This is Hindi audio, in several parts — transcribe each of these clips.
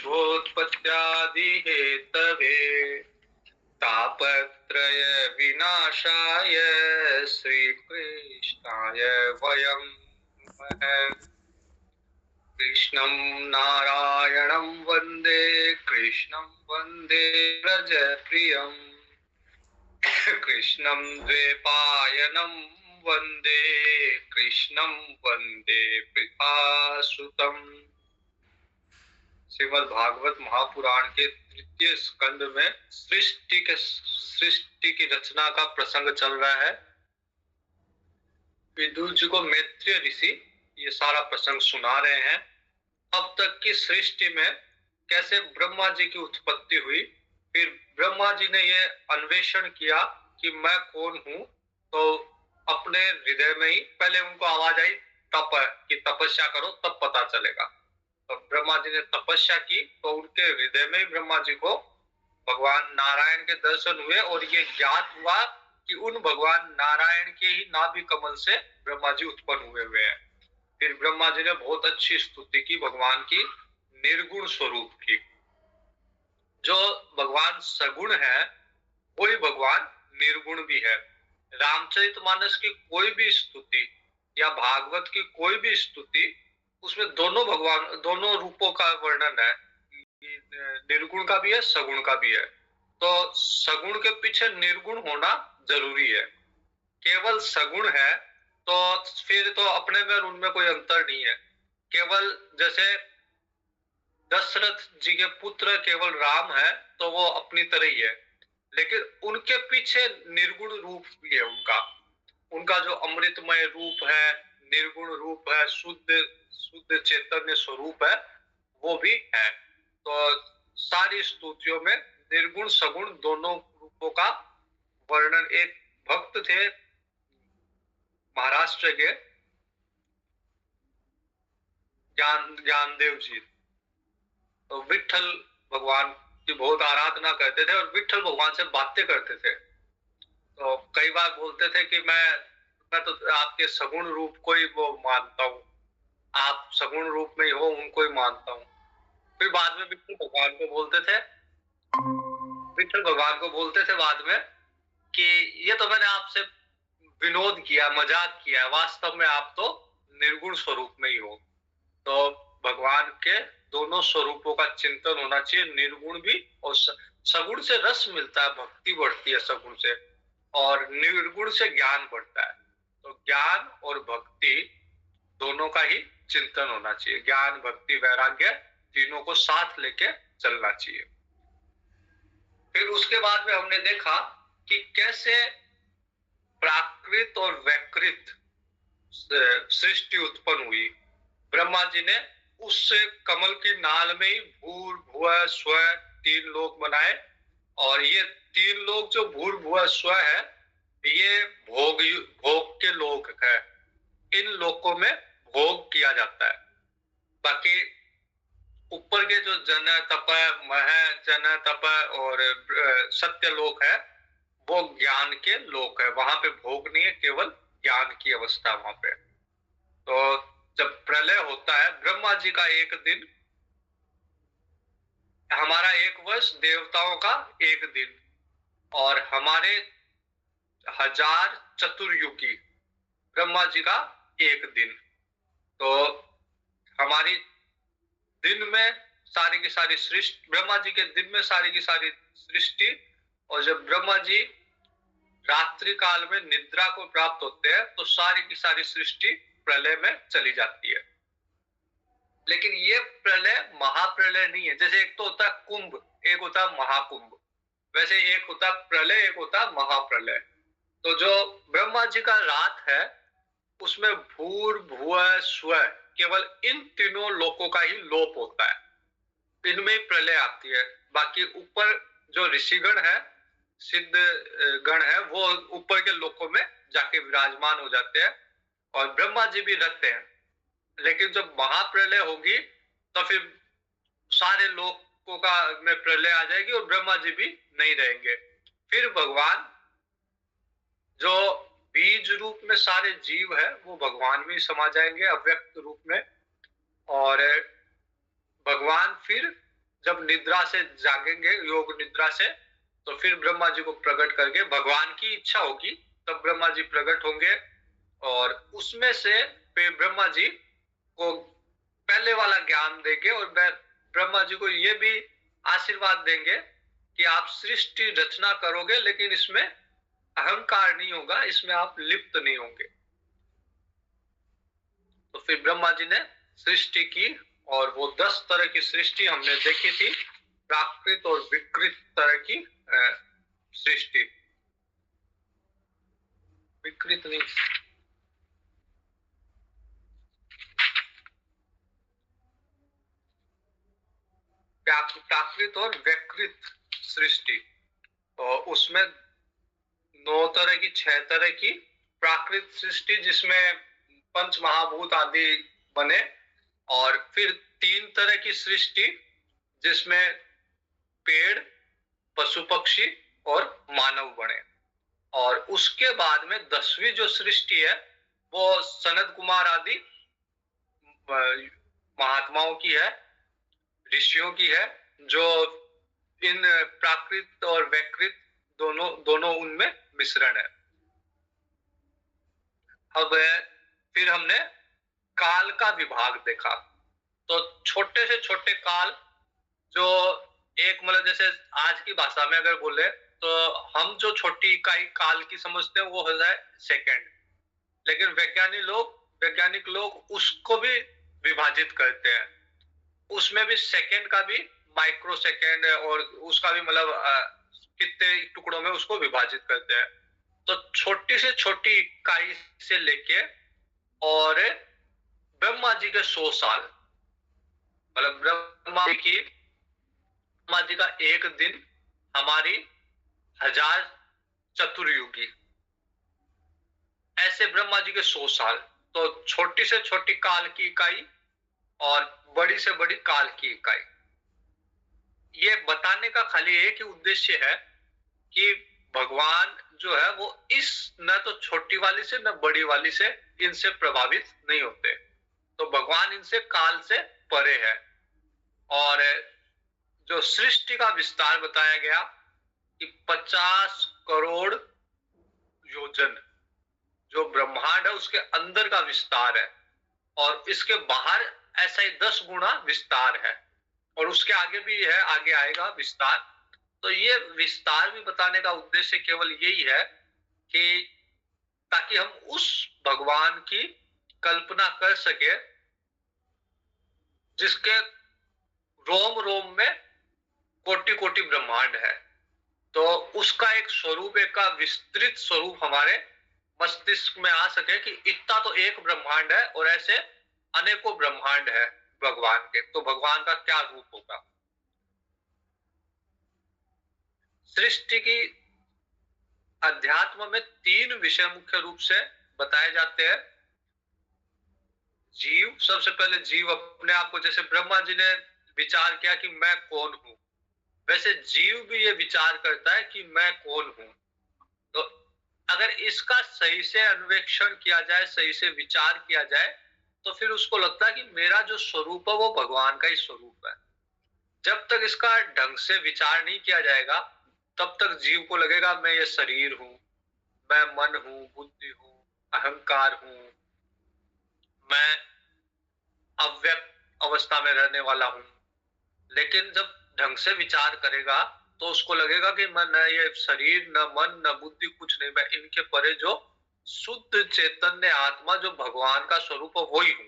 विश्वोत्पत्त्यादि हेतवे तापत्रय विनाशाय श्रीकृष्णाय वयं नमः। कृष्णं नारायणं वन्दे कृष्णं वन्दे व्रजप्रियम् कृष्णं द्वैपायनं वन्दे कृष्णं वन्दे पृथासुतम्। श्रीमद् भागवत महापुराण के तृतीय स्कंद में सृष्टि की रचना का प्रसंग चल रहा है। विदुर जी को मैत्रेय ऋषि ये सारा प्रसंग सुना रहे हैं। अब तक की सृष्टि में कैसे ब्रह्मा जी की उत्पत्ति हुई, फिर ब्रह्मा जी ने ये अन्वेषण किया कि मैं कौन हूं, तो अपने हृदय में ही पहले उनको आवाज आई तप कि तपस्या करो तब पता चलेगा। तो ब्रह्मा जी ने तपस्या की तो उनके हृदय में ब्रह्मा जी को भगवान नारायण के दर्शन हुए और ये ज्ञात हुआ कि उन भगवान नारायण के ही नाभि कमल से ब्रह्मा जी उत्पन्न हुए हैं। फिर ब्रह्मा जी ने बहुत अच्छी स्तुति की भगवान की निर्गुण स्वरूप की। जो भगवान सगुण है वही भगवान निर्गुण भी है। रामचरितमानस की कोई भी स्तुति या भागवत की कोई भी स्तुति, उसमें दोनों भगवान दोनों रूपों का वर्णन है, निर्गुण का भी है सगुण का भी है। तो सगुण के पीछे निर्गुण होना जरूरी है। केवल सगुण है तो फिर तो अपने में उनमें कोई अंतर नहीं है। केवल जैसे दशरथ जी के पुत्र केवल राम है तो वो अपनी तरह ही है, लेकिन उनके पीछे निर्गुण रूप भी है। उनका जो अमृतमय रूप है, निर्गुण रूप है, शुद्ध शुद्ध चैतन्य स्वरूप है, वो भी है। तो सारी स्तुतियों में निर्गुण सगुण दोनों रूपों का वर्णन। एक भक्त थे महाराष्ट्र के ज्ञानदेव जी, तो विठल भगवान की बहुत आराधना करते थे और विठल भगवान से बातें करते थे। तो कई बार बोलते थे कि मैं तो आपके सगुण रूप को ही वो मानता हूँ, आप सगुण रूप में ही हो, उनको ही मानता हूँ। फिर बाद में विठल भगवान को बोलते थे, विठल भगवान को बोलते थे बाद में कि ये तो मैंने आपसे विनोद किया, मजाक किया, वास्तव में आप तो निर्गुण स्वरूप में ही हो। तो भगवान के दोनों स्वरूपों का चिंतन होना चाहिए, निर्गुण भी और सगुण से रस मिलता है, भक्ति बढ़ती है सगुण से, और निर्गुण से ज्ञान बढ़ता है। तो ज्ञान और भक्ति दोनों का ही चिंतन होना चाहिए। ज्ञान भक्ति वैराग्य तीनों को साथ लेके चलना चाहिए। फिर उसके बाद में हमने देखा कि कैसे प्राकृत और वैकृत सृष्टि उत्पन्न हुई। ब्रह्मा जी ने उससे कमल की नाल में ही भूर भुव स्व तीन लोक बनाए, और ये तीन लोक जो भूर भुव स्व है ये भोग के लोक है। इन लोकों में भोग किया जाता है। बाकी ऊपर के जो जन तप मह जन तप और सत्य लोक है वो ज्ञान के लोक है, वहां पे भोग नहीं है, केवल ज्ञान की अवस्था वहां पे। तो जब प्रलय होता है, ब्रह्मा जी का एक दिन, हमारा एक वर्ष देवताओं का एक दिन, और हमारे 1000 चतुर्युगी ब्रह्मा जी का एक दिन। तो हमारी दिन में सारी की सारी सृष्टि, ब्रह्मा जी के दिन में सारी की सारी सृष्टि, और जब ब्रह्मा जी रात्रि काल में निद्रा को प्राप्त होते हैं तो सारी की सारी सृष्टि प्रलय में चली जाती है। लेकिन ये प्रलय महाप्रलय नहीं है। जैसे एक तो होता है कुंभ, एक होता है महाकुंभ, वैसे एक होता है प्रलय, एक होता है महाप्रलय। तो जो ब्रह्मा जी का रात है उसमें भूर भुव स्व केवल इन तीनों लोकों का ही लोप होता है, इनमें प्रलय आती है। बाकी ऊपर जो ऋषिगण है, सिद्ध गण है, वो ऊपर के लोकों में जाके विराजमान हो जाते हैं और ब्रह्मा जी भी रहते हैं। लेकिन जब महाप्रलय होगी तो फिर सारे लोकों का में प्रलय आ जाएगी और ब्रह्मा जी भी नहीं रहेंगे। फिर भगवान जो बीज रूप में सारे जीव है वो भगवान में समा जाएंगे अव्यक्त रूप में, और भगवान फिर जब निद्रा से जागेंगे, योग निद्रा से, तो फिर ब्रह्मा जी को प्रकट करके, भगवान की इच्छा होगी तब ब्रह्मा जी प्रकट होंगे, और उसमें से ब्रह्मा जी को पहले वाला ज्ञान देंगे, और ब्रह्मा जी को ये भी आशीर्वाद देंगे कि आप सृष्टि रचना करोगे, लेकिन इसमें अहंकार नहीं होगा, इसमें आप लिप्त नहीं होंगे। तो फिर ब्रह्मा जी ने सृष्टि की, और वो 10 तरह की सृष्टि हमने देखी थी, प्राकृत और विकृत तरह की सृष्टि। विकृत नहीं, प्राकृत और विकृत सृष्टि। और उसमें 9 तरह की, 6 तरह की प्राकृत सृष्टि जिसमें पंच महाभूत आदि बने, और फिर 3 तरह की सृष्टि जिसमें पेड़, पशु पक्षी और मानव बने। और उसके बाद में 10वीं जो सृष्टि है वो सनत कुमार आदि महात्माओं की है, ऋषियों की है, जो इन प्राकृत और वैकृत दोनों उनमें मिश्रण है। अब फिर हमने काल का विभाग देखा। तो छोटे से छोटे काल, जो एक मतलब जैसे आज की भाषा में अगर बोले तो हम जो छोटी इकाई काल की समझते हैं वो हो जाए सेकंड, लेकिन वैज्ञानिक लोग उसको भी विभाजित करते हैं, उसमें भी सेकंड का भी माइक्रो सेकंड, और उसका भी मतलब कितने टुकड़ों में उसको विभाजित करते हैं। तो छोटी से छोटी इकाई से लेके और ब्रह्मा जी के 100 साल, मतलब ब्रह्मा जी का एक दिन हमारी 1000 चतुर्युगी, ऐसे ब्रह्मा जी के 100 साल। तो छोटी से छोटी काल की इकाई और बड़ी से बड़ी काल की इकाई। ये बताने का खाली एक ही उद्देश्य है कि भगवान जो है वो इस न तो छोटी वाली से न बड़ी वाली से इनसे प्रभावित नहीं होते। तो भगवान इनसे काल से परे है। और जो सृष्टि का विस्तार बताया गया कि 50 करोड़ योजन जो ब्रह्मांड है उसके अंदर का विस्तार है, और इसके बाहर ऐसा ही 10 गुना विस्तार है, और उसके आगे भी है, आगे आएगा विस्तार। तो ये विस्तार भी बताने का उद्देश्य केवल यही है कि ताकि हम उस भगवान की कल्पना कर सके जिसके रोम रोम में कोटि कोटि ब्रह्मांड है। तो उसका एक स्वरूप, एक का विस्तृत स्वरूप हमारे मस्तिष्क में आ सके कि इतना तो एक ब्रह्मांड है और ऐसे अनेकों ब्रह्मांड है भगवान के, तो भगवान का क्या रूप होगा। सृष्टि की अध्यात्म में 3 विषय मुख्य रूप से बताए जाते हैं। जीव, सबसे पहले जीव अपने आप को, जैसे ब्रह्मा जी ने विचार किया कि मैं कौन हूं, वैसे जीव भी ये विचार करता है कि मैं कौन हूं। तो अगर इसका सही से अन्वेषण किया जाए, सही से विचार किया जाए, तो फिर उसको लगता है कि मेरा जो स्वरूप है वो भगवान का ही स्वरूप है। जब तक इसका ढंग से विचार नहीं किया जाएगा तब तक जीव को लगेगा मैं ये शरीर हूं, मैं मन हूं, बुद्धि हूं, अहंकार हूं, मैं अव्यक्त अवस्था में रहने वाला हूं। लेकिन जब ढंग से विचार करेगा तो उसको लगेगा कि मैं न ये शरीर, न मन, न बुद्धि, कुछ नहीं, मैं इनके परे जो शुद्ध चैतन्य आत्मा जो भगवान का स्वरूप है वही हूं।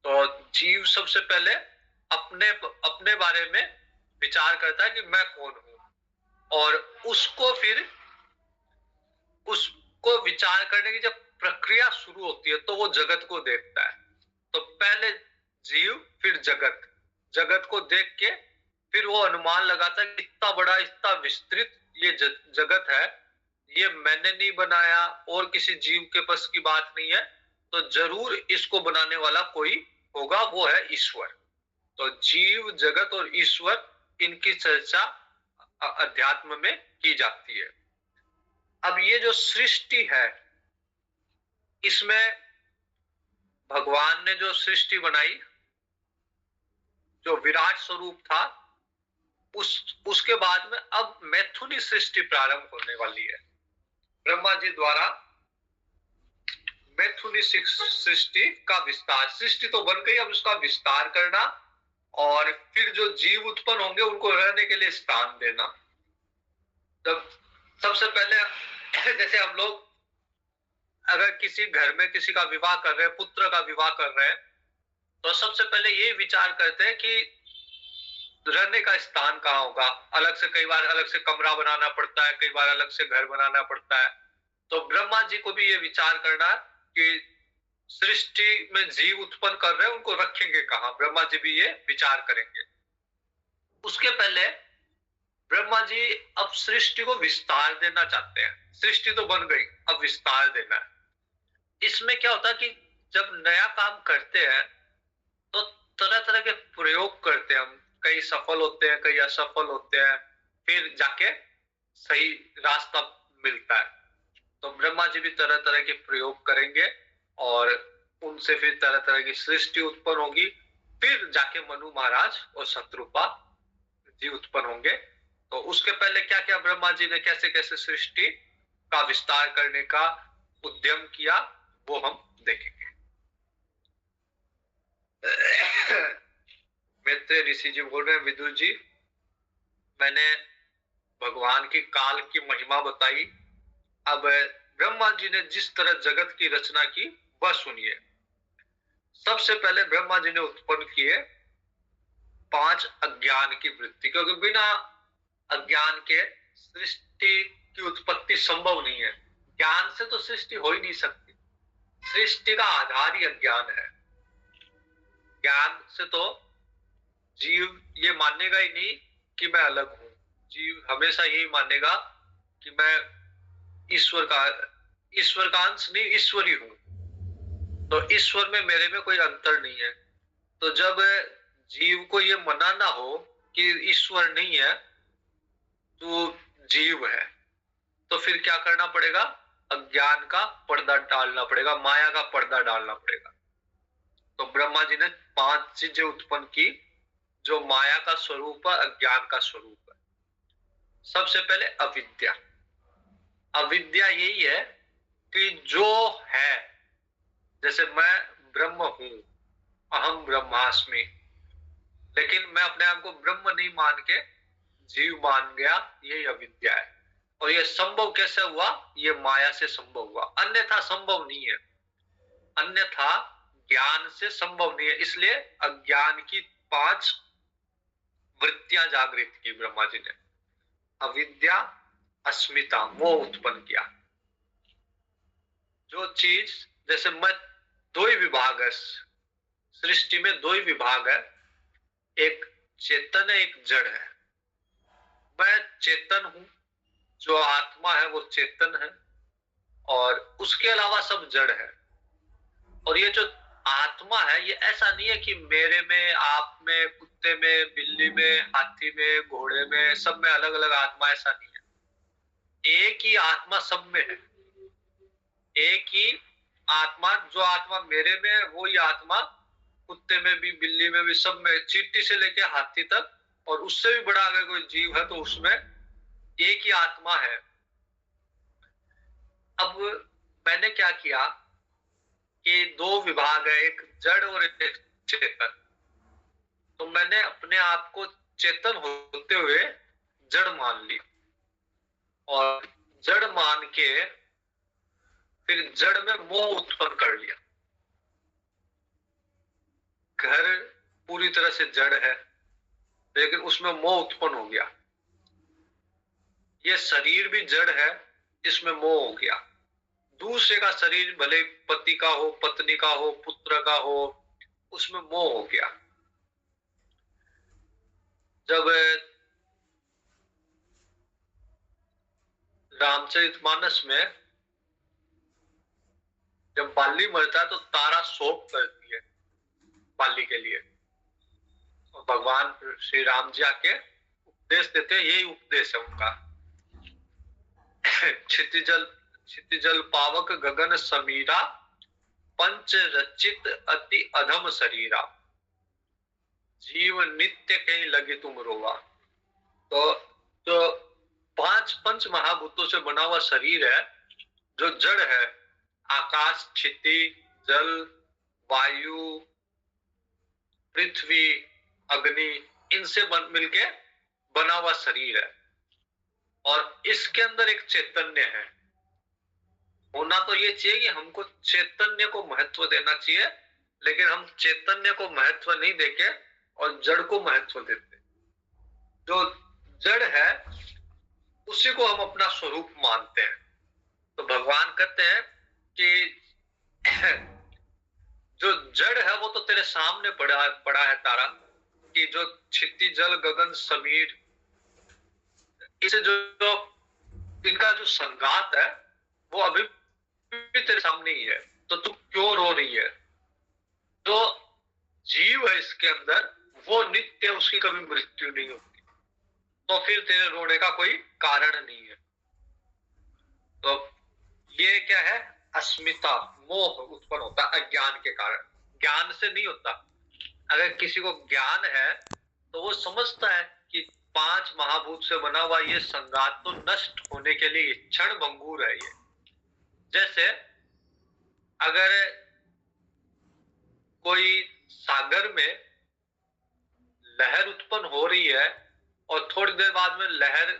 तो जीव सबसे पहले अपने अपने बारे में विचार करता है कि मैं कौन हूं, और उसको विचार करने की जब प्रक्रिया शुरू होती है तो वो जगत को देखता है। तो पहले जीव, फिर जगत, जगत को देख के फिर वो अनुमान लगाता है कि इतना बड़ा, इतना विस्तृत ये जगत है, ये मैंने नहीं बनाया और किसी जीव के बस की बात नहीं है, तो जरूर इसको बनाने वाला कोई होगा, वो है ईश्वर। तो जीव, जगत और ईश्वर, इनकी चर्चा अध्यात्म में की जाती है। अब ये जो सृष्टि है, इसमें भगवान ने जो सृष्टि बनाई, जो विराट स्वरूप था, उसके बाद में अब मैथुनी सृष्टि प्रारंभ होने वाली है। ब्रह्मा जी द्वारा मैथुनी सृष्टि का विस्तार, सृष्टि तो बन गई, अब उसका विस्तार करना और फिर जो जीव उत्पन्न होंगे उनको रहने के लिए स्थान देना। तब सबसे पहले जैसे हम लोग अगर किसी घर में किसी का विवाह कर रहे हैं, पुत्र का विवाह कर रहे हैं, तो सबसे पहले ये विचार करते हैं कि रहने का स्थान कहाँ होगा। अलग से, कई बार अलग से कमरा बनाना पड़ता है, कई बार अलग से घर बनाना पड़ता है। तो ब्रह्मा जी को भी ये विचार करना है कि सृष्टि में जीव उत्पन्न कर रहे हैं, उनको रखेंगे कहाँ। ब्रह्मा जी भी ये विचार करेंगे। उसके पहले ब्रह्मा जी अब सृष्टि को विस्तार देना चाहते हैं। सृष्टि तो बन गई, अब विस्तार देना है। इसमें क्या होता है कि जब नया काम करते हैं तो तरह तरह के प्रयोग करते हैं हम। कई सफल होते हैं, कई असफल होते हैं, फिर जाके सही रास्ता मिलता है। तो ब्रह्मा जी भी तरह तरह के प्रयोग करेंगे और उनसे फिर तरह तरह की सृष्टि उत्पन्न होगी। फिर जाके मनु महाराज और शत्रुपा जी उत्पन्न होंगे। तो उसके पहले क्या क्या ब्रह्मा जी ने कैसे कैसे सृष्टि का विस्तार करने का उद्यम किया, वो हम देखेंगे। मित्र ऋषि जी बोल रहे हैं, विदुर जी मैंने भगवान की काल की महिमा बताई, अब ब्रह्मा जी ने जिस तरह जगत की रचना की वह सुनिए। सबसे पहले ब्रह्मा जी ने उत्पन्न किए 5 अज्ञान की वृत्ति, क्योंकि बिना अज्ञान के सृष्टि की उत्पत्ति संभव नहीं है। ज्ञान से तो सृष्टि हो ही नहीं सकती। सृष्टि का आधार ही अज्ञान है। ज्ञान से तो जीव ये मानेगा ही नहीं कि मैं अलग हूं। जीव हमेशा यही मानेगा कि मैं ईश्वर का अंश नहीं, ईश्वरी हूं। तो ईश्वर में मेरे में कोई अंतर नहीं है। तो जब जीव को ये मनाना हो कि ईश्वर नहीं है तो जीव है, तो फिर क्या करना पड़ेगा? अज्ञान का पर्दा डालना पड़ेगा, माया का पर्दा डालना पड़ेगा। तो ब्रह्मा जी ने 5 चीजें उत्पन्न की जो माया का स्वरूप है, अज्ञान का स्वरूप है। सबसे पहले अविद्या। अविद्या यही है कि जो है, जैसे मैं ब्रह्म हूं, अहम ब्रह्मास्मि, लेकिन मैं अपने आप को ब्रह्म नहीं मान के जीव मान गया, यही अविद्या है। और यह संभव कैसे हुआ? ये माया से संभव हुआ, अन्यथा संभव नहीं है। अन्यथा ज्ञान से संभव नहीं है। इसलिए अज्ञान की 5 वृत्तियां जागृत की ब्रह्मा जी ने। अविद्या, अस्मिता, मोह उत्पन्न किया। जो चीज, जैसे मैं, 2 ही विभाग है सृष्टि में, 2 ही विभाग है, एक चेतन है, एक जड़ है। मैं चेतन हूं, जो आत्मा है वो चेतन है, और उसके अलावा सब जड़ है। और ये जो आत्मा है ये ऐसा नहीं है कि मेरे में, आप में, कुत्ते में, बिल्ली में, हाथी में, घोड़े में, सब में अलग अलग आत्मा, ऐसा नहीं है। एक ही आत्मा सब में है। एक ही आत्मा, जो आत्मा मेरे में है वो ही आत्मा कुत्ते में भी, बिल्ली में भी, सब में, चींटी से लेके हाथी तक, और उससे भी बड़ा अगर कोई जीव है तो उसमें एक ही आत्मा है। अब मैंने क्या किया कि 2 विभाग है, एक जड़ और एक चेतन। तो मैंने अपने आप को चेतन होते हुए जड़ मान ली, और जड़ मान के फिर जड़ में मोह उत्पन्न कर लिया। घर पूरी तरह से जड़ है, लेकिन उसमें मोह उत्पन्न हो गया। ये शरीर भी जड़ है, इसमें मोह हो गया। दूसरे का शरीर, भले पति का हो, पत्नी का हो, पुत्र का हो, उसमें मोह हो गया। जब रामचरितमानस में जब बाली मरता है तो तारा शोक करती है बाली के लिए, और भगवान श्री राम जी आके उपदेश देते हैं। यही उपदेश है उनका। क्षितिजल पावक गगन समीरा, पंच रचित अति अधम शरीरा, जीव नित्य कहीं लगे तुम रोवा। तो जो पांच पंच महाभूतों से बना हुआ शरीर है, जो जड़ है, आकाश, क्षितिज, जल, वायु, पृथ्वी, अग्नि, इनसे मिलके बना हुआ शरीर है। और इसके अंदर एक चैतन्य है। होना तो ये चाहिए कि हमको चैतन्य को महत्व देना चाहिए, लेकिन हम चैतन्य को महत्व नहीं देके और जड़ को महत्व देते। जो जड़ है उसी को हम अपना स्वरूप मानते हैं। तो भगवान कहते हैं कि जो जड़ है वो तो तेरे सामने पड़ा है तारा, कि जो क्षितिज, जल, गगन, समीर, इसे जो इनका जो संघात है वो अभी भी तेरे सामने ही है, तो तू क्यों रो रही है? जो जीव है इसके अंदर वो नित्य, उसकी कभी मृत्यु नहीं होती, तो फिर तेरे रोने का कोई कारण नहीं है। तो ये क्या है? अस्मिता, मोह उत्पन्न होता है अज्ञान के कारण, ज्ञान से नहीं होता। अगर किसी को ज्ञान है तो वो समझता है कि पांच महाभूत से बना हुआ ये संघात तो नष्ट होने के लिए क्षण भंगुर है। ये जैसे अगर कोई सागर में लहर उत्पन्न हो रही है और थोड़ी देर बाद में लहर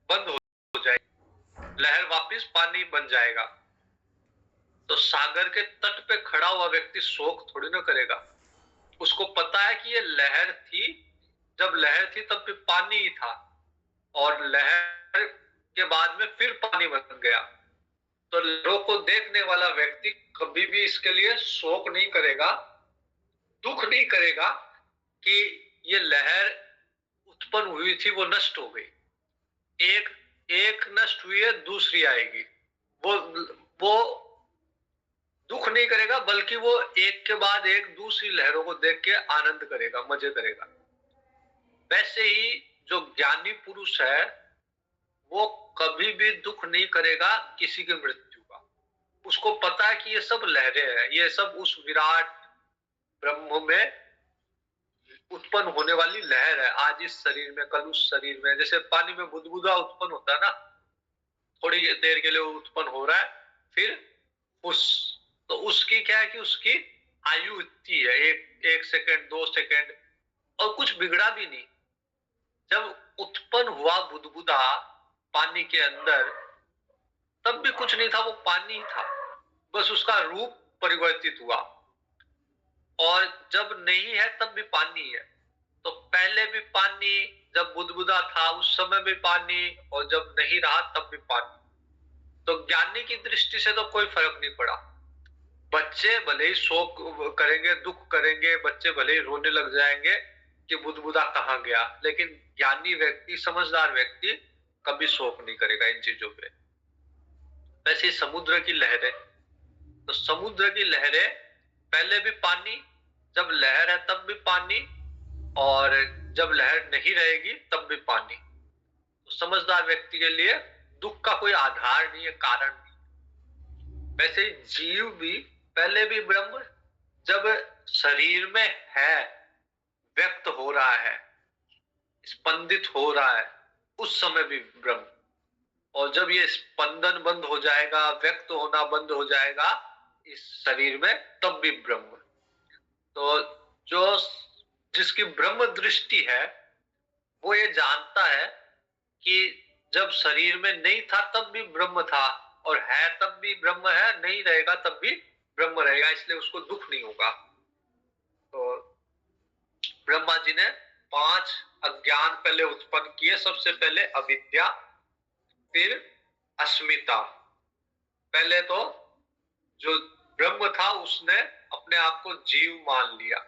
बंद हो जाएगी, लहर वापस पानी बन जाएगा, तो सागर के तट पे खड़ा हुआ व्यक्ति शोक थोड़ी ना करेगा। उसको पता है कि ये लहर थी, जब लहर थी तब भी पानी ही था, और लहर के बाद में फिर पानी बन गया। तो लहरों को देखने वाला व्यक्ति कभी भी इसके लिए शोक नहीं करेगा, दुख नहीं करेगा कि ये लहर उत्पन्न हुई थी वो नष्ट हो गई, एक नष्ट हुई है दूसरी आएगी। वो दुख नहीं करेगा, बल्कि वो एक के बाद एक दूसरी लहरों को देख के आनंद करेगा, मजे करेगा। वैसे ही जो ज्ञानी पुरुष है वो कभी भी दुख नहीं करेगा किसी की मृत्यु का। उसको पता है कि ये सब लहरें हैं, ये सब उस विराट ब्रह्म में उत्पन्न होने वाली लहर है। आज इस शरीर में, कल उस शरीर में। जैसे पानी में बुदबुदा उत्पन्न होता है ना, थोड़ी देर के लिए उत्पन्न हो रहा है, फिर तो उसकी क्या है कि उसकी आयु इतनी है, एक सेकंड, 2 सेकंड, और कुछ बिगड़ा भी नहीं। जब उत्पन्न हुआ बुदबुदा पानी के अंदर, तब भी कुछ नहीं था, वो पानी ही था, बस उसका रूप परिवर्तित हुआ। और जब नहीं है तब भी पानी है। तो पहले भी पानी, जब बुदबुदा था उस समय भी पानी, और जब नहीं रहा तब भी पानी। तो ज्ञानी की दृष्टि से तो कोई फर्क नहीं पड़ा। बच्चे भले ही शोक करेंगे, दुख करेंगे, बच्चे भले ही रोने लग जाएंगे कि बुदबुदा कहाँ गया, लेकिन ज्ञानी व्यक्ति, समझदार व्यक्ति कभी शोक नहीं करेगा इन चीजों पे। वैसे समुद्र की लहरें, तो समुद्र की लहरें पहले भी पानी, जब लहर है तब भी पानी, और जब लहर नहीं रहेगी तब भी पानी। तो समझदार व्यक्ति के लिए दुख का कोई आधार नहीं है, कारण नहीं। वैसे जीव भी पहले भी ब्रह्म, जब शरीर में है, व्यक्त हो रहा है, स्पंदित हो रहा है, उस समय भी ब्रह्म। और जब ये स्पंदन बंद हो जाएगा, व्यक्त होना बंद हो जाएगा इस शरीर में, तब भी ब्रह्म। तो जो जिसकी ब्रह्म दृष्टि है वो ये जानता है कि जब शरीर में नहीं था तब भी ब्रह्म था, और है तब भी ब्रह्म है, नहीं रहेगा तब भी ब्रह्म रहेगा, इसलिए उसको दुख नहीं होगा। तो ब्रह्मा जी ने 5 अज्ञान पहले उत्पन्न किए। सबसे पहले अविद्या, फिर अस्मिता। पहले तो जो ब्रह्म था उसने अपने आप को जीव मान लिया,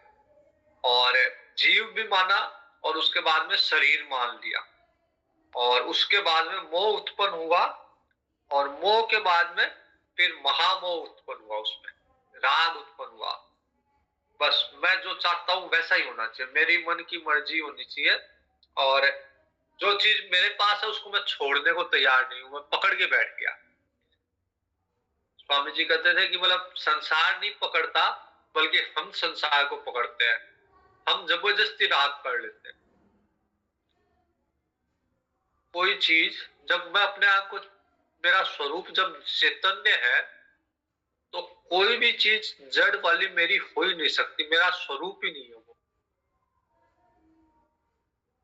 और जीव भी माना, और उसके बाद में शरीर मान लिया, और उसके बाद में मोह उत्पन्न हुआ, और मोह के बाद में फिर महामोह उत्पन्न हुआ, उसमें राग उत्पन्न हुआ। बस मैं जो चाहता हूं वैसा ही होना चाहिए, मेरी मन की मर्जी होनी चाहिए, और जो चीज मेरे पास है उसको मैं छोड़ने को तैयार नहीं हूं, मैं पकड़ के बैठ गया। स्वामी जी कहते थे कि मतलब संसार नहीं पकड़ता, बल्कि हम संसार को पकड़ते हैं, हम जबरदस्ती राग कर लेते हैं। कोई चीज, जब मैं अपने आप को, मेरा स्वरूप जब चैतन्य है, तो कोई भी चीज जड़ वाली मेरी हो ही नहीं सकती, मेरा स्वरूप ही नहीं है वो।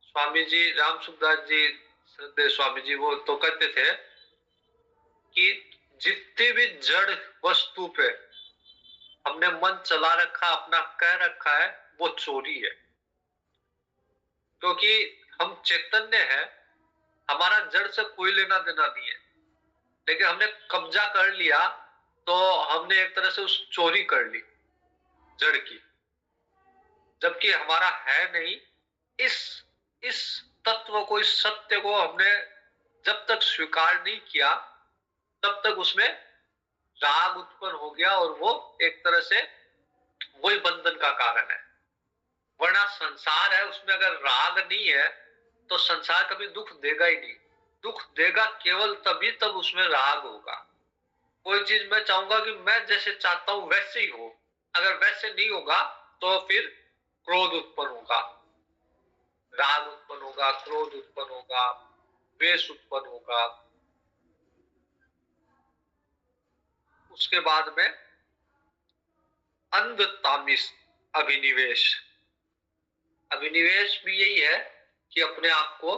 स्वामी जी राम सुखदास जी, श्रद्धेय स्वामी जी, वो तो कहते थे कि जितनी भी जड़ वस्तु पे हमने मन चला रखा, अपना कह रखा है, वो चोरी है। क्योंकि हम चैतन्य है, हमारा जड़ से कोई लेना देना नहीं है, लेकिन हमने कब्जा कर लिया, तो हमने एक तरह से उस चोरी कर ली जड़ की, जबकि हमारा है नहीं। इस इस तत्व को, इस सत्य को हमने जब तक स्वीकार नहीं किया, तब तक उसमें राग उत्पन्न हो गया, और वो एक तरह से वही बंधन का कारण है। वरना संसार है, उसमें अगर राग नहीं है तो संसार कभी दुख देगा ही नहीं। दुख देगा केवल तभी तब उसमें राग होगा। कोई चीज मैं चाहूंगा कि मैं जैसे चाहता हूं वैसे ही हो, अगर वैसे नहीं होगा तो फिर क्रोध उत्पन्न होगा, राग उत्पन्न होगा, क्रोध उत्पन्न होगा, द्वेष उत्पन्न होगा। उसके बाद में अंध तामिस अभिनिवेश। अभिनिवेश भी यही है कि अपने आप को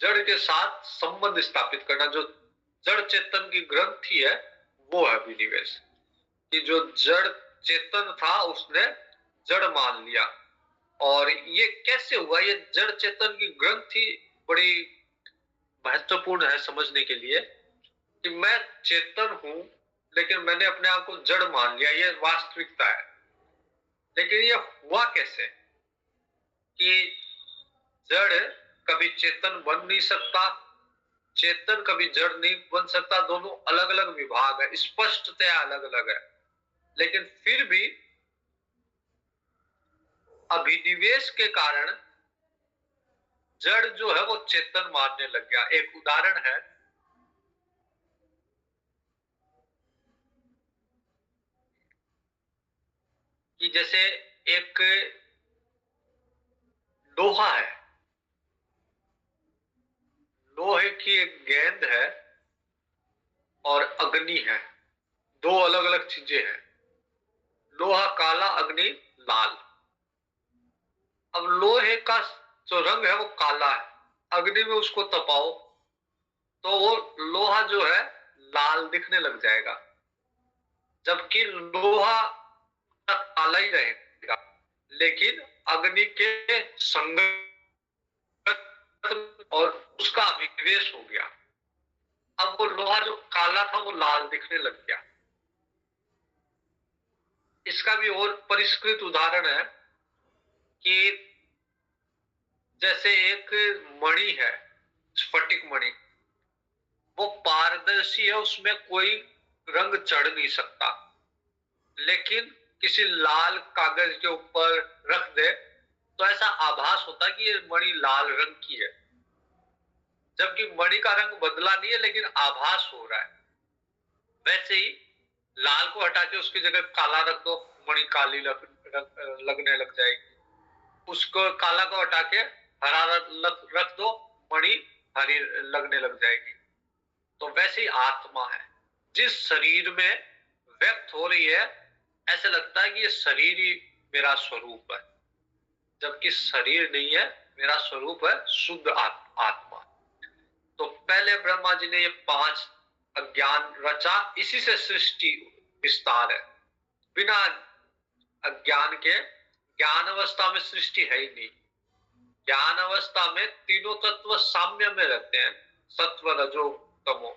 जड़ के साथ संबंध स्थापित करना। जो जड़ चेतन की ग्रंथि है, वो है अभिनिवेश। कि जो जड़ चेतन था उसने जड़ मान लिया। और ये कैसे हुआ? ये जड़ चेतन की ग्रंथि बड़ी महत्वपूर्ण है समझने के लिए, कि मैं चेतन हूं, लेकिन मैंने अपने आप को जड़ मान लिया, ये वास्तविकता है। लेकिन ये हुआ कैसे कि जड़ कभी चेतन बन नहीं सकता, चेतन कभी जड़ नहीं बन सकता, दोनों अलग अलग विभाग है, स्पष्टतया अलग अलग है। लेकिन फिर भी अभिनिवेश के कारण जड़ जो है वो चेतन मानने लग गया। एक उदाहरण है कि जैसे एक लोहा है, लोहे की एक गेंद है और अग्नि है, दो अलग अलग चीजें हैं। लोहा काला, अग्नि लाल। अब लोहे का जो रंग है वो काला है, अग्नि में उसको तपाओ तो वो लोहा जो है लाल दिखने लग जाएगा, जबकि लोहा काला ही रहेगा। लेकिन अग्नि के संगत और उसका अभिनिवेश हो गया, अब वो लोहा जो काला था वो लाल दिखने लग गया। इसका भी और परिष्कृत उदाहरण है कि जैसे एक मणि है, स्फटिक मणि, वो पारदर्शी है, उसमें कोई रंग चढ़ नहीं सकता। लेकिन किसी लाल कागज के ऊपर रख दे तो ऐसा आभास होता है कि ये मणि लाल रंग की है, जबकि मणि का रंग बदला नहीं है, लेकिन आभास हो रहा है। वैसे ही लाल को हटा के उसकी जगह काला रख दो, मणि काली लगने लग जाएगी। उसको काला को हटा के हरा रख दो, मणि हरी लगने लग जाएगी। तो वैसे ही आत्मा है, जिस शरीर में व्यक्त हो रही है, ऐसे लगता है कि ये शरीर ही मेरा स्वरूप है, जबकि शरीर नहीं है, मेरा स्वरूप है शुद्ध आत्मा। तो पहले ब्रह्मा जी ने ये 5 अज्ञान रचा, इसी से सृष्टि विस्तार है। बिना अज्ञान के ज्ञान अवस्था में सृष्टि है ही नहीं। ज्ञान अवस्था में तीनों तत्व साम्य में रहते हैं, सत्व रजो तमो।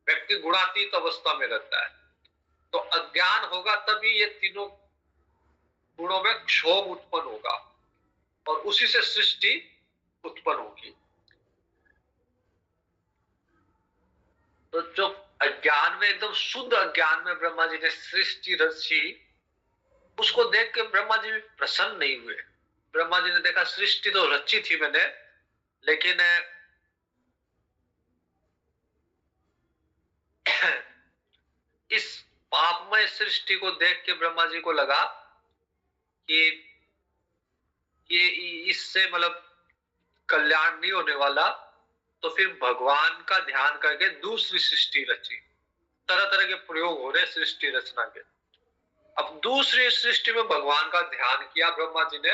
व्यक्ति गुणातीत अवस्था में रहता है। तो अज्ञान होगा तभी ये तीनों गुणों में क्षोभ उत्पन्न होगा, और उसी से सृष्टि उत्पन्न होगी। तो जो अज्ञान में, एकदम शुद्ध अज्ञान में ब्रह्मा जी ने सृष्टि रची, उसको देख के ब्रह्मा जी भी प्रसन्न नहीं हुए। ब्रह्मा जी ने देखा सृष्टि तो रची थी मैंने, लेकिन इस पापमय सृष्टि को देख के ब्रह्मा जी को लगा कि ये इससे मतलब कल्याण नहीं होने वाला, तो फिर भगवान का ध्यान करके दूसरी सृष्टि रची। तरह तरह के प्रयोग हो रहे सृष्टि रचना के। अब दूसरी सृष्टि में भगवान का ध्यान किया ब्रह्मा जी ने,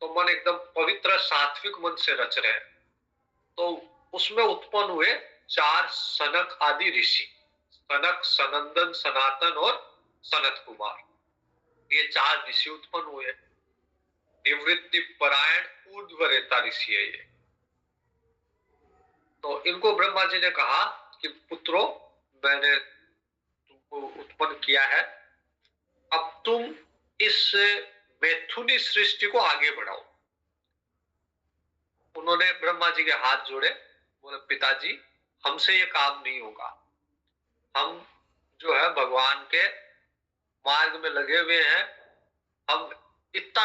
तो मन एकदम पवित्र सात्विक मन से रच रहे हैं। तो उसमें उत्पन्न हुए 4 सनक आदि ऋषि, सनक, सनंदन, सनातन और सनत कुमार। ये 4 ऋषि उत्पन्न हुए। निवृत्ति परायण ऊर्ध्वरेता ऋषि है ये। तो इनको ब्रह्मा जी ने कहा कि पुत्रों, मैंने तुमको उत्पन्न किया है, अब तुम इस मैथुनी सृष्टि को आगे बढ़ाओ। उन्होंने ब्रह्मा जी के हाथ जोड़े, बोले पिताजी हमसे ये काम नहीं होगा, हम जो है भगवान के मार्ग में लगे हुए हैं, हम इतना,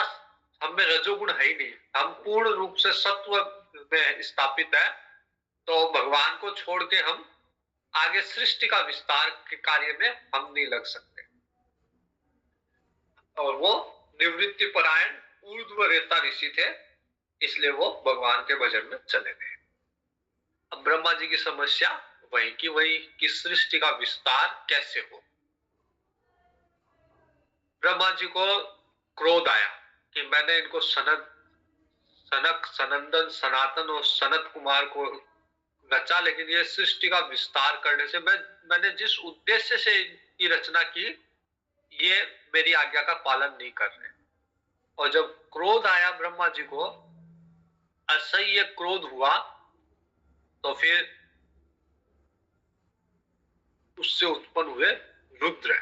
हम में रजोगुण है ही नहीं, हम पूर्ण रूप से सत्व में स्थापित है। तो भगवान को छोड़ के हम आगे सृष्टि का विस्तार के कार्य में हम नहीं लग सकते। और वो निवृत्ति परायण ऊर्ध्वरेता ऋषि थे, इसलिए वो भगवान के भजन में चले गए। अब ब्रह्मा जी की समस्या वही की वही कि सृष्टि का विस्तार कैसे हो। ब्रह्मा जी को क्रोध आया कि मैंने इनको सनक, सनंदन, सनातन और सनत कुमार को रचा, लेकिन ये सृष्टि का विस्तार करने से मैंने जिस उद्देश्य से इनकी रचना की, ये मेरी आज्ञा का पालन नहीं कर रहे। और जब क्रोध आया ब्रह्मा जी को, असह्य क्रोध हुआ, तो फिर उससे उत्पन्न हुए रुद्र।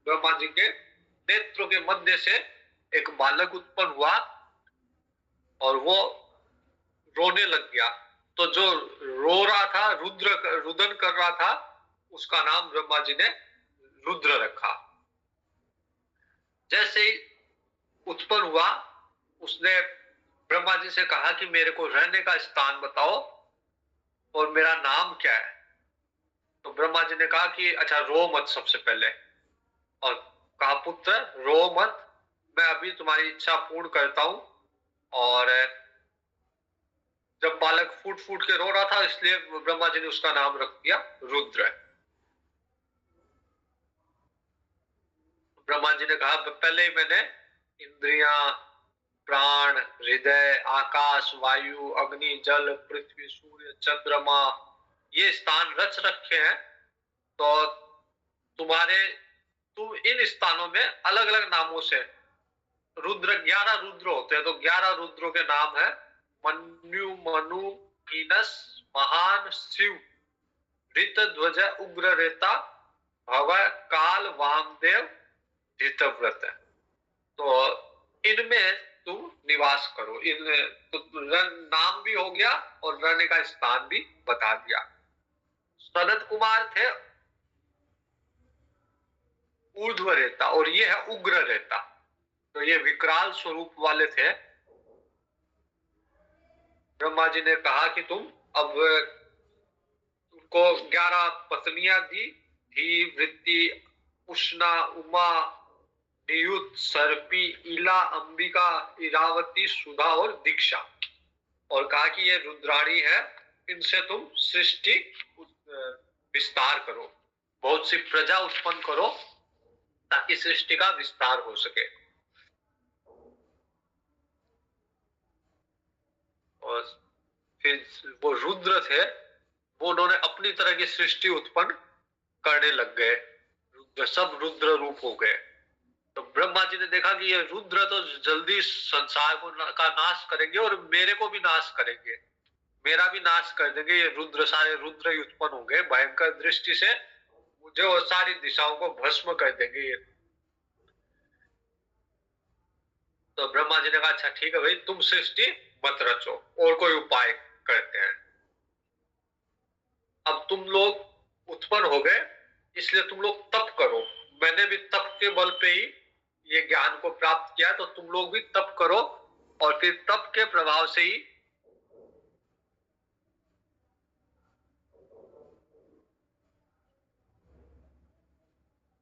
ब्रह्मा जी के नेत्रों के मध्य से एक बालक उत्पन्न हुआ और वो रोने लग गया। तो जो रो रहा था, रुदन कर रहा था, उसका नाम ब्रह्मा जी ने रुद्र रखा। जैसे ही उत्पन्न हुआ, उसने ब्रह्मा जी से कहा कि मेरे को रहने का स्थान बताओ और मेरा नाम क्या है। तो ब्रह्मा जी ने कहा कि अच्छा रो मत सबसे पहले, और कहा पुत्र रो मत, मैं अभी तुम्हारी इच्छा पूर्ण करता हूं। और जब बालक फूट फूट के रो रहा था, इसलिए ब्रह्मा जी ने उसका नाम रख दिया रुद्र। ब्रह्मा जी ने कहा पहले ही मैंने इंद्रियां, प्राण, हृदय, आकाश, वायु, अग्नि, जल, पृथ्वी, सूर्य, चंद्रमा, ये स्थान रच रखे हैं। तो तुम इन स्थानों में अलग अलग नामों से, रुद्र 11 रुद्र होते हैं, तो 11 रुद्रों के नाम है मनु, मनु, मीनस, महान, शिव, ऋत ध्वज, उग्र रेता, भव, काल, वामदेव, धृतव्रत। तो इनमें तुम निवास करो। इन तो नाम भी हो गया और रहने का स्थान भी बता दिया। सनत कुमार थे ऊर्ध्व रेता और ये है उग्र रेता, तो ये विकराल स्वरूप वाले थे। ब्रह्मा जी ने कहा कि तुम अब उनको 11 पत्नियां दी, धी, वृत्ति, उष्णा, उमा, नियुत, सर्पी, इला, अंबिका, इरावती, सुधा और दीक्षा, और कहा कि ये रुद्राणी है, इनसे तुम सृष्टि विस्तार करो, बहुत सी प्रजा उत्पन्न करो ताकि सृष्टि का विस्तार हो सके। और फिर वो रुद्र थे, वो उन्होंने अपनी तरह की सृष्टि उत्पन्न करने लग गए, सब रुद्र रूप हो गए। तो ब्रह्मा जी ने देखा कि ये रुद्र तो जल्दी संसार का नाश करेंगे और मेरे को भी नाश करेंगे, मेरा भी नाश कर देंगे। ये रुद्र, सारे रुद्र ही उत्पन्न होंगे भयंकर दृष्टि से, मुझे और सारी दिशाओं को भस्म कर देंगे ये। तो ब्रह्मा जी ने कहा अच्छा ठीक है भाई, तुम सृष्टि मत रचो, और कोई उपाय करते हैं। अब तुम लोग उत्पन्न हो गए, इसलिए तुम लोग तप करो। मैंने भी तप के बल पे ही ये ज्ञान को प्राप्त किया, तो तुम लोग भी तप करो, और फिर तप के प्रभाव से ही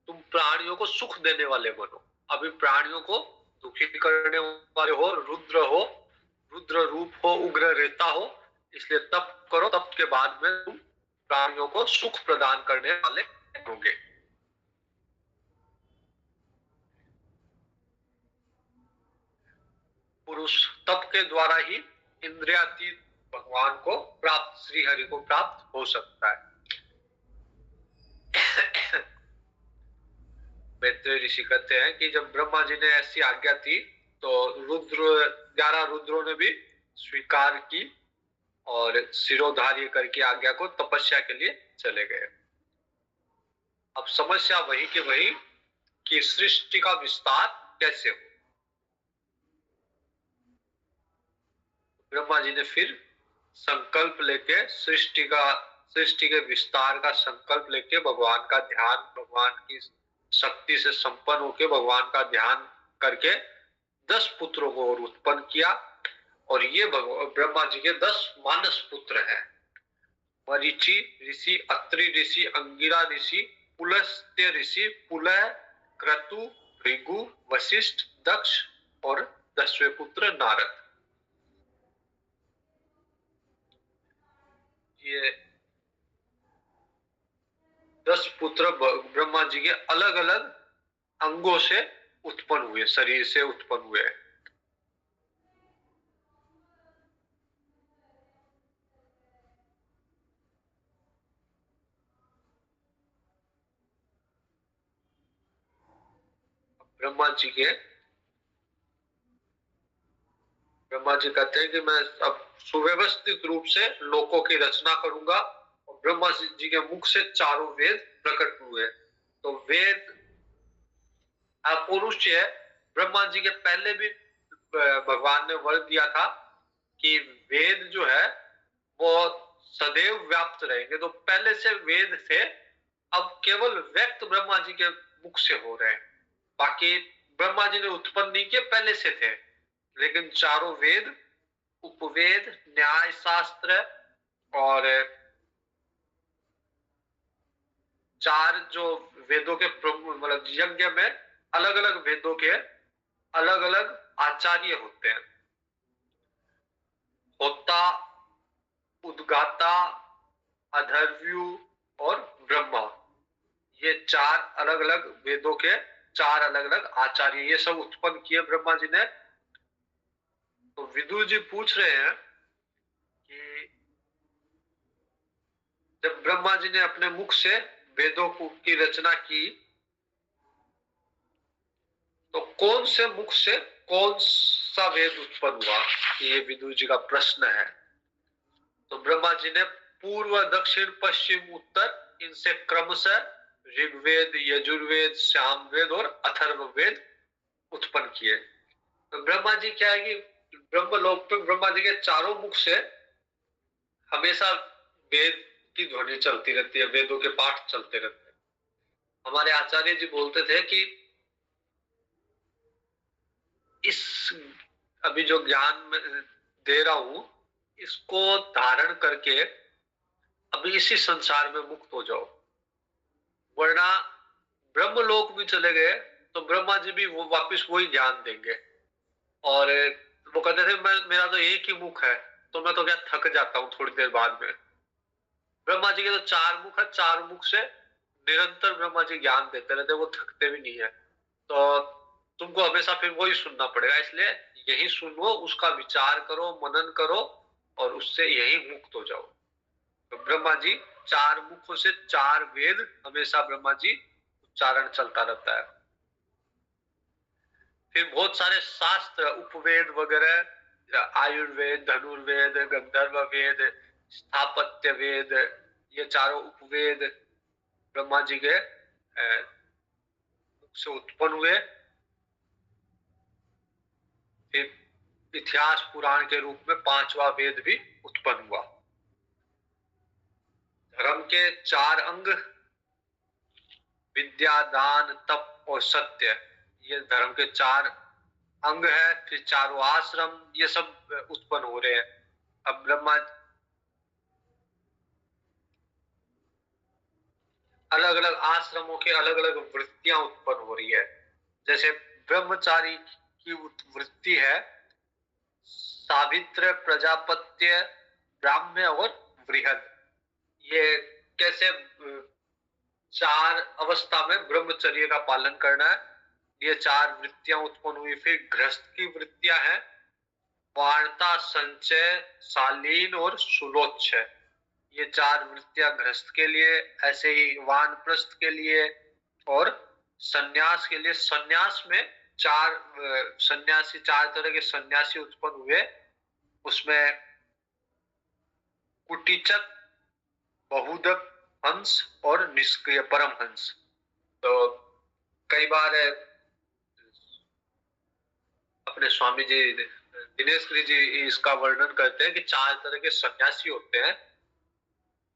तुम प्राणियों को सुख देने वाले बनो। अभी प्राणियों को दुखी करने वाले हो, रुद्र रूप हो, उग्र रेता हो, इसलिए तप करो, तप के बाद में तुम प्राणियों को सुख प्रदान करने वाले होंगे। पुरुष तप के द्वारा ही इंद्रियातीत भगवान को प्राप्त, श्री हरि को प्राप्त हो सकता है। मैत्रेय ऋषि कहते हैं कि जब ब्रह्मा जी ने ऐसी आज्ञा थी तो 11 रुद्रों ने भी स्वीकार की और सिरोधार्य करके आज्ञा को तपस्या के लिए चले गए। अब समस्या वही की वही कि सृष्टि का विस्तार कैसे हो। ब्रह्मा जी ने फिर संकल्प लेके सृष्टि के विस्तार का संकल्प लेके भगवान का ध्यान, भगवान की शक्ति से संपन्न होकर भगवान का ध्यान करके 10 पुत्रों को और उत्पन्न किया। और ये ब्रह्मा जी के 10 मानस पुत्र हैं। मरीचि ऋषि, अत्रि ऋषि, अंगिरा ऋषि, पुलस्त्य ऋषि, पुलह, क्रतु, भृगु, वशिष्ठ, दक्ष और 10वें पुत्र नारद। ये 10 पुत्र ब्रह्मा जी के अलग अलग अंगों से उत्पन्न हुए, शरीर से उत्पन्न हुए। ब्रह्मा जी कहते हैं कि मैं अब सुव्यवस्थित रूप से लोकों की रचना करूंगा। और ब्रह्मा जी के मुख से चारों वेद प्रकट हुए। तो वेद अपौरुषीय, ब्रह्मा जी के पहले भी भगवान ने वर दिया था कि वेद जो है वो सदैव व्याप्त रहेंगे। तो पहले से वेद थे, अब केवल व्यक्त ब्रह्मा जी के मुख से हो रहे हैं। बाकी ब्रह्मा जी ने उत्पन्न नहीं किए, पहले से थे। लेकिन चारों वेद, उपवेद, न्याय शास्त्र और 4 जो वेदों के मतलब यज्ञ में अलग अलग वेदों के अलग अलग आचार्य होते हैं। होता, उद्गाता, अधर्व्यु और ब्रह्मा, ये 4 अलग अलग वेदों के 4 अलग अलग आचार्य, ये सब उत्पन्न किए ब्रह्मा जी ने। तो विदुर जी पूछ रहे हैं कि जब ब्रह्मा जी ने अपने मुख से वेदों की रचना की तो कौन से मुख से कौन सा वेद उत्पन्न हुआ, ये विदुर जी का प्रश्न है। तो ब्रह्मा जी ने पूर्व, दक्षिण, पश्चिम, उत्तर, इनसे क्रमशः ऋग्वेद, यजुर्वेद, सामवेद और अथर्ववेद उत्पन्न किए। तो ब्रह्मा जी क्या है कि ब्रह्मलोक पे ब्रह्मा जी के चारों मुख से हमेशा वेद की ध्वनि चलती रहती है, वेदों के पाठ चलते रहते हैं। हमारे आचार्य जी बोलते थे कि इस अभी जो ज्ञान दे रहा हूं, इसको धारण करके अभी इसी संसार में मुक्त हो जाओ, वरना ब्रह्मलोक भी चले गए तो ब्रह्मा जी भी वो वापिस वही ज्ञान देंगे। और वो कहते थे मेरा तो एक ही मुख है, तो मैं तो क्या थक जाता हूँ थोड़ी देर बाद में। ब्रह्मा जी के तो 4 मुख है, 4 मुख से निरंतर ब्रह्मा जी ज्ञान देते रहते, वो थकते भी नहीं है। तो तुमको हमेशा फिर वही सुनना पड़ेगा, इसलिए यही सुनो, उसका विचार करो, मनन करो और उससे यही मुक्त हो जाओ। तो ब्रह्मा जी 4 मुखों से 4 वेद हमेशा ब्रह्मा जी उच्चारण चलता रहता है। फिर बहुत सारे शास्त्र, उपवेद वगैरह, आयुर्वेद, धनुर्वेद, गंधर्व वेद, स्थापत्य वेद, ये चारों उपवेद ब्रह्मा जी के मुख से उत्पन्न हुए। फिर इतिहास पुराण के रूप में 5वां वेद भी उत्पन्न हुआ। धर्म के 4 अंग, विद्या, दान, तप और सत्य, ये धर्म के 4 अंग है। फिर चारों आश्रम, ये सब उत्पन्न हो रहे हैं। अब ब्रह्मा अलग अलग आश्रमों के अलग अलग वृत्तियां उत्पन्न हो रही है। जैसे ब्रह्मचारी की वृत्ति है, सावित्र, प्रजापत्य, ब्राह्म्य और बृहद। ये कैसे चार अवस्था में ब्रह्मचर्य का पालन करना है, ये चार वृत्तियां उत्पन्न हुई। फिर गृहस्थ की वृत्तियां हैं, वार्ता, संचय, शालीन और सुलोच्छ। ये चार वृत्तियां गृहस्थ के लिए, ऐसे ही वानप्रस्थ के लिए और सन्यास के लिए। सन्यास में चार सन्यासी, चार तरह के सन्यासी उत्पन्न हुए। उसमें कुटीचक, बहुदक, हंस और निष्क्रिय परमहंस। तो कई बार अपने स्वामी जी दिनेश गिरी जी इसका वर्णन करते हैं कि चार तरह के सन्यासी होते हैं।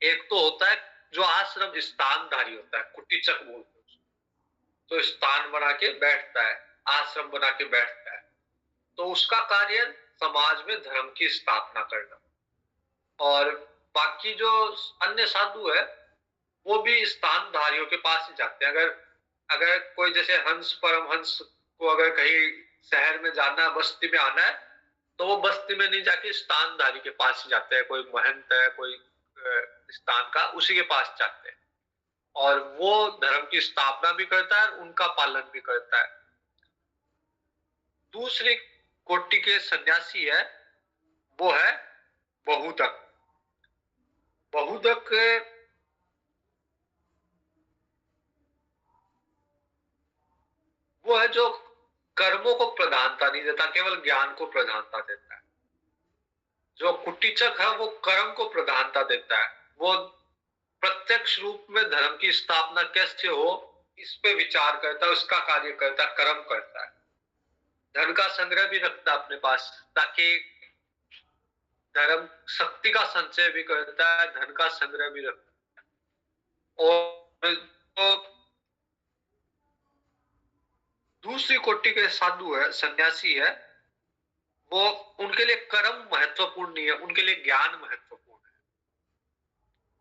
एक तो होता है जो आश्रम स्थानधारी होता है, कुटीचक बोलते हैं, तो स्थान बना के बैठता है, आश्रम बना के बैठता है, तो उसका कार्य समाज में धर्म की स्थापना करना। और बाकी जो अन्य साधु है वो भी स्थानधारियों के पास ही जाते हैं। अगर कोई जैसे हंस, परमहंस को अगर कहीं शहर में जाना है, बस्ती में आना है, तो वो बस्ती में नहीं जाके स्थानधारी के पास ही जाते हैं। कोई महंत है, कोई स्थान का, उसी के पास जाते हैं और वो धर्म की स्थापना भी करता है, उनका पालन भी करता है। दूसरी कोटि के सन्यासी है, वो है बहुदक। बहुदक वो है जो कर्मों को प्रधानता नहीं देता, केवल ज्ञान को प्रधानता देता है। जो कुटीचक है वो कर्म को प्रधानता देता है, वो प्रत्यक्ष रूप में धर्म की स्थापना कैसे हो इस पे विचार करता है, उसका कार्य करता है, कर्म करता है। धन का संग्रह भी रखता है अपने पास, ताकि धर्म शक्ति का संचय भी करता है, धन का संग्रह भी रखता है। और तो दूसरी कोटि के साधु है, सन्यासी है, वो उनके लिए कर्म महत्वपूर्ण नहीं है, उनके लिए ज्ञान महत्वपूर्ण है।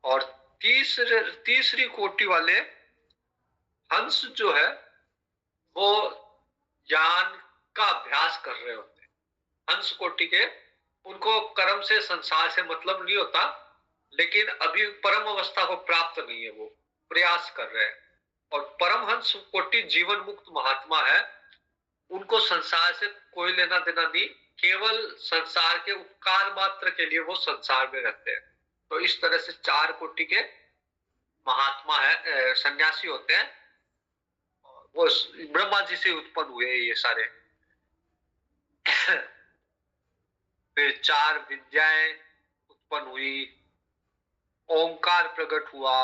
और तीसरी कोटि वाले हंस जो है वो ज्ञान का अभ्यास कर रहे होते हैं। हंस कोटि के, उनको कर्म से, संसार से मतलब नहीं होता, लेकिन अभी परम अवस्था को प्राप्त नहीं है, वो प्रयास कर रहे हैं। और परमहंस कोटि जीवन मुक्त महात्मा है, उनको संसार से कोई लेना देना नहीं, केवल संसार के उपकार मात्र के लिए वो संसार में रहते हैं। तो इस तरह से चार कोटि के महात्मा है, सन्यासी होते हैं। वो ब्रह्मा जी से उत्पन्न हुए ये सारे। फिर चार विद्याएं उत्पन्न हुई, ओंकार प्रकट हुआ,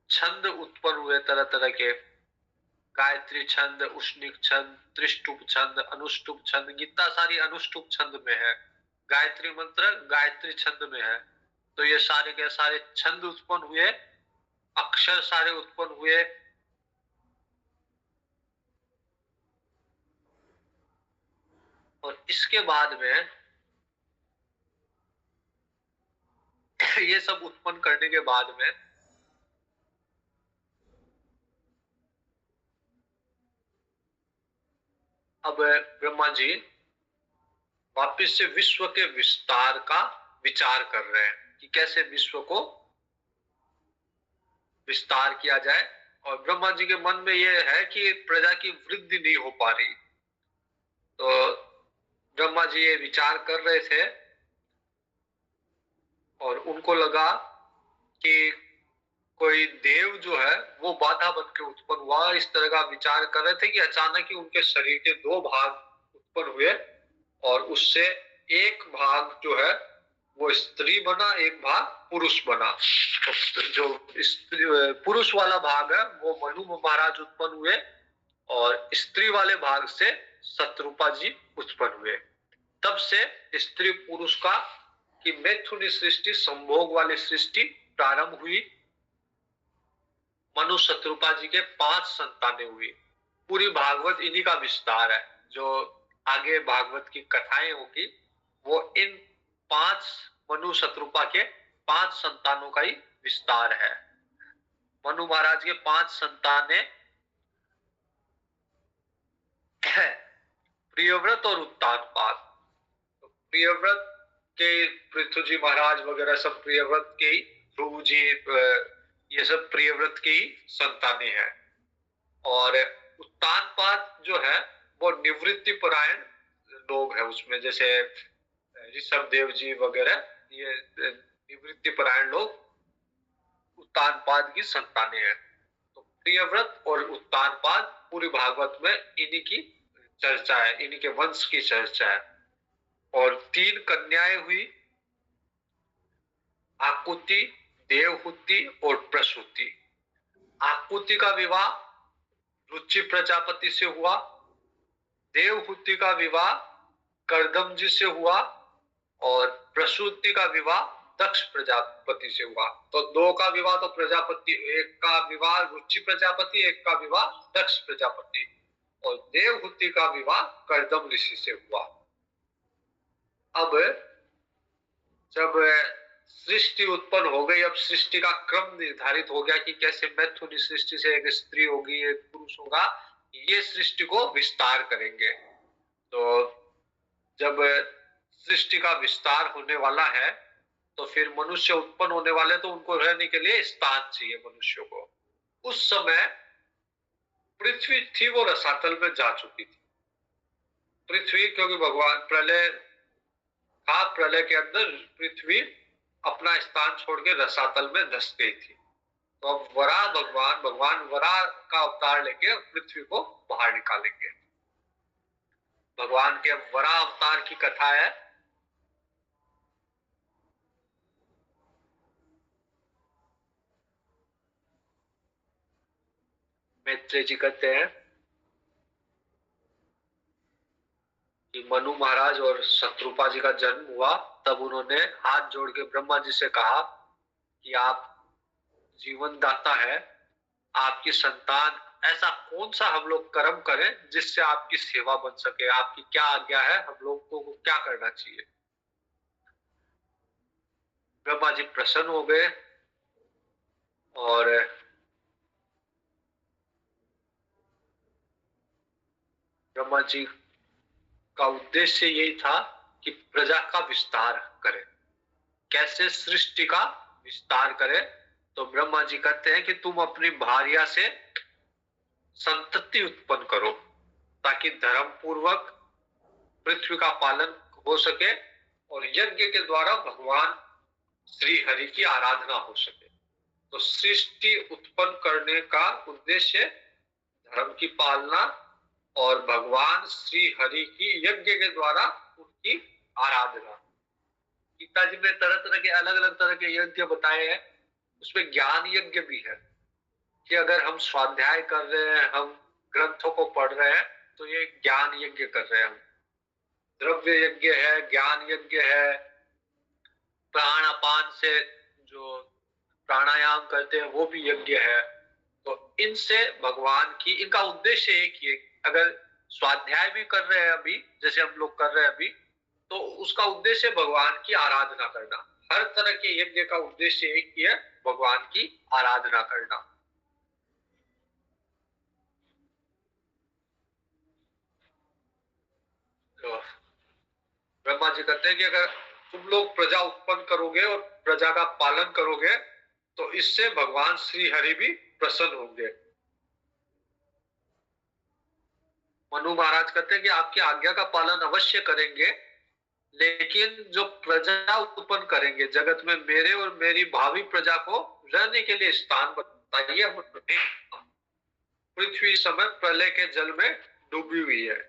छंद उत्पन्न हुए तरह तरह के, गायत्री छंद, उष्णिक छंद, त्रिष्टुप छंद, अनुष्टुप छंद। गीता सारी अनुष्टुप छंद में है, गायत्री मंत्र गायत्री छंद में है। तो ये सारे के सारे छंद उत्पन्न हुए, अक्षर सारे उत्पन्न हुए। और इसके बाद में ये सब उत्पन्न करने के बाद में अब ब्रह्मा जी वापिस से विश्व के विस्तार का विचार कर रहे हैं कि कैसे विश्व को विस्तार किया जाए। और ब्रह्मा जी के मन में यह है कि प्रजा की वृद्धि नहीं हो पा रही, तो ब्रह्मा जी ये विचार कर रहे थे और उनको लगा कि कोई देव जो है वो बाधा बन के उत्पन्न हुआ। इस तरह का विचार कर रहे थे कि अचानक ही उनके शरीर के दो भाग उत्पन्न हुए और उससे एक भाग जो है वो स्त्री बना, एक भाग पुरुष बना। तो जो पुरुष वाला भाग है वो मनु महाराज उत्पन्न हुए और स्त्री वाले भाग से शत्रुपा जी उत्पन्न हुए। तब से स्त्री पुरुष का कि मैथुनी सृष्टि, संभोग वाली सृष्टि प्रारंभ हुई। मनु शत्रुपा जी के 5 संतानें हुई। पूरी भागवत इन्हीं का विस्तार है। जो आगे भागवत की कथाएं होगी वो इन 5 मनु शत्रुपा के 5 संतानों का ही विस्तार है। मनु महाराज के 5 संतानें प्रियव्रत और उत्तानपाद। तो प्रियव्रत के पृथु जी महाराज वगैरह सब प्रियव्रत के ही, ध्रुव जी ये सब प्रियव्रत की ही संतानें हैं। और उत्तानपाद जो है वो निवृत्ति परायण लोग हैं उसमें, जैसे ऋषभ देव जी वगैरह, ये निवृत्ति परायण लोग उत्तानपाद की संतानें हैं। तो प्रियव्रत और उत्तानपाद पूरी भागवत में इन्हीं की चर्चा है, इन्हीं के वंश की चर्चा है। और 3 कन्याएं हुई, आकुति, देवहूति और प्रसूति। आकुति का विवाह रुचि प्रजापति से हुआ, देवहूति का विवाह कर्दम जी से हुआ, और प्रसूति का विवाह दक्ष प्रजापति से हुआ। तो 2 का विवाह तो प्रजापति, एक का विवाह रुचि प्रजापति, एक का विवाह दक्ष प्रजापति, और देवहूति का विवाह कर्दम ऋषि से हुआ। अब जब सृष्टि उत्पन्न हो गई, अब सृष्टि का क्रम निर्धारित हो गया कि कैसे मैथुनी सृष्टि से एक स्त्री होगी, एक पुरुष होगा, ये सृष्टि को विस्तार करेंगे। तो जब सृष्टि का विस्तार होने वाला है तो फिर मनुष्य उत्पन्न होने वाले, तो उनको रहने के लिए स्थान चाहिए मनुष्यों को। उस समय पृथ्वी थी वो रसातल में जा चुकी थी। पृथ्वी, क्योंकि भगवान प्रलय था, प्रलय के अंदर पृथ्वी अपना स्थान छोड़ के रसातल में धस गई थी। तो अब वराह भगवान वराह का अवतार लेके पृथ्वी को बाहर निकालेंगे। भगवान के वराह अवतार की कथा है। मैत्रेय जी कहते हैं कि मनु महाराज और शत्रुपा जी का जन्म हुआ, तब उन्होंने हाथ जोड़ के ब्रह्मा जी से कहा कि आप जीवन दाता है, आपकी संतान, ऐसा कौन सा हम लोग कर्म करें जिससे आपकी सेवा बन सके, आपकी क्या आज्ञा है, हम लोग को क्या करना चाहिए। ब्रह्मा जी प्रसन्न हो गए और ब्रह्मा जी का उद्देश्य यही था कि प्रजा का विस्तार करें, कैसे सृष्टि का विस्तार करें। तो ब्रह्मा जी कहते हैं कि तुम अपनी भार्या से संतति उत्पन्न करो ताकि धर्म पूर्वक पृथ्वी का पालन हो सके और यज्ञ के द्वारा भगवान श्री हरि की आराधना हो सके। तो सृष्टि उत्पन्न करने का उद्देश्य धर्म की पालना और भगवान श्री हरि की यज्ञ के द्वारा उनकी आराधना। गीता जी में तरह तरह के अलग अलग तरह के यज्ञ बताए हैं, उसमें ज्ञान यज्ञ भी है कि अगर हम स्वाध्याय कर रहे हैं, हम ग्रंथों को पढ़ रहे हैं, तो ये ज्ञान यज्ञ कर रहे हैं हम। द्रव्य यज्ञ है, ज्ञान यज्ञ है, प्राण अपान से जो प्राणायाम करते हैं वो भी यज्ञ है। तो इनसे भगवान की, इनका उद्देश्य एक ही है। अगर स्वाध्याय भी कर रहे हैं अभी, जैसे हम लोग कर रहे हैं अभी, तो उसका उद्देश्य भगवान की आराधना करना। हर तरह के यज्ञ का उद्देश्य एक ही है, भगवान की आराधना करना। तो ब्रह्मा जी कहते हैं कि अगर तुम लोग प्रजा उत्पन्न करोगे और प्रजा का पालन करोगे तो इससे भगवान श्री हरि भी प्रसन्न होंगे। मनु महाराज कहते हैं कि आपकी आज्ञा का पालन अवश्य करेंगे, लेकिन जो प्रजा उत्पन्न करेंगे जगत में, मेरे और मेरी भावी प्रजा को रहने के लिए स्थान बताइए। पृथ्वी समय प्रलय के जल में डूबी हुई है।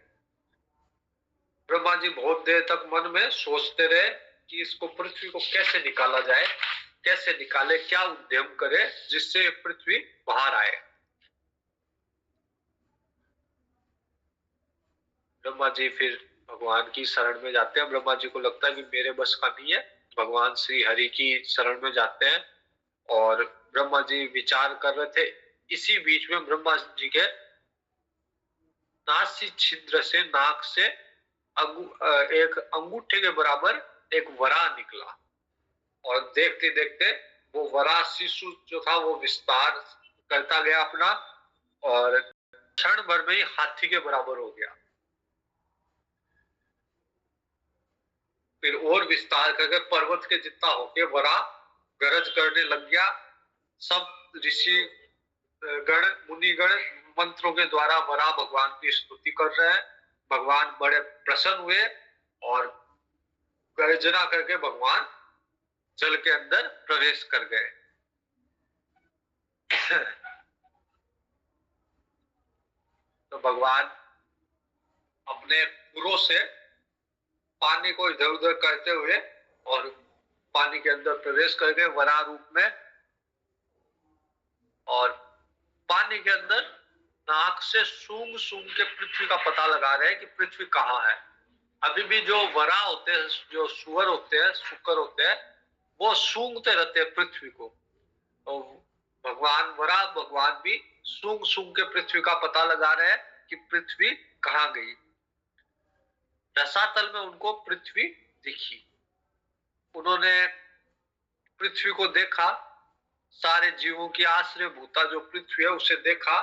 ब्रह्मा जी बहुत देर तक मन में सोचते रहे कि इसको, पृथ्वी को कैसे निकाला जाए, कैसे निकाले, क्या उद्यम करे जिससे पृथ्वी बाहर आए। ब्रह्मा जी फिर भगवान की शरण में जाते हैं। ब्रह्मा जी को लगता है कि मेरे बस का नहीं है, भगवान श्री हरि की शरण में जाते हैं और ब्रह्मा जी विचार कर रहे थे। इसी बीच में ब्रह्मा जी के नासी छिद्र से, नाक से एक अंगूठे के बराबर एक वरा निकला और देखते देखते वो वरा शिशु जो था वो विस्तार करता गया अपना, और क्षण भर में ही हाथी के बराबर हो गया। फिर और विस्तार करके पर्वत के जितना होके वराह गरज करने लग गया। सब ऋषि गण मुनिगण मंत्रों के द्वारा वराह भगवान की स्तुति कर रहे हैं। भगवान बड़े प्रसन्न हुए और गर्जना करके भगवान जल के अंदर प्रवेश कर गए। तो भगवान अपने पुरों से पानी को इधर उधर करते हुए और पानी के अंदर प्रवेश कर गए वराह रूप में। और पानी के अंदर नाक से सूंघ सूंघ के पृथ्वी का पता लगा रहे हैं कि पृथ्वी कहाँ है। अभी भी जो वराह होते हैं, जो सुअर होते हैं, शुकर होते हैं, वो सूंघते रहते हैं पृथ्वी को। तो भगवान वराह भगवान भी सूंघ सूंघ के पृथ्वी का पता लगा रहे हैं कि पृथ्वी कहाँ गई। रसातल में उनको पृथ्वी दिखी। उन्होंने पृथ्वी को देखा, सारे जीवों की आश्रय भूता जो पृथ्वी है उसे देखा।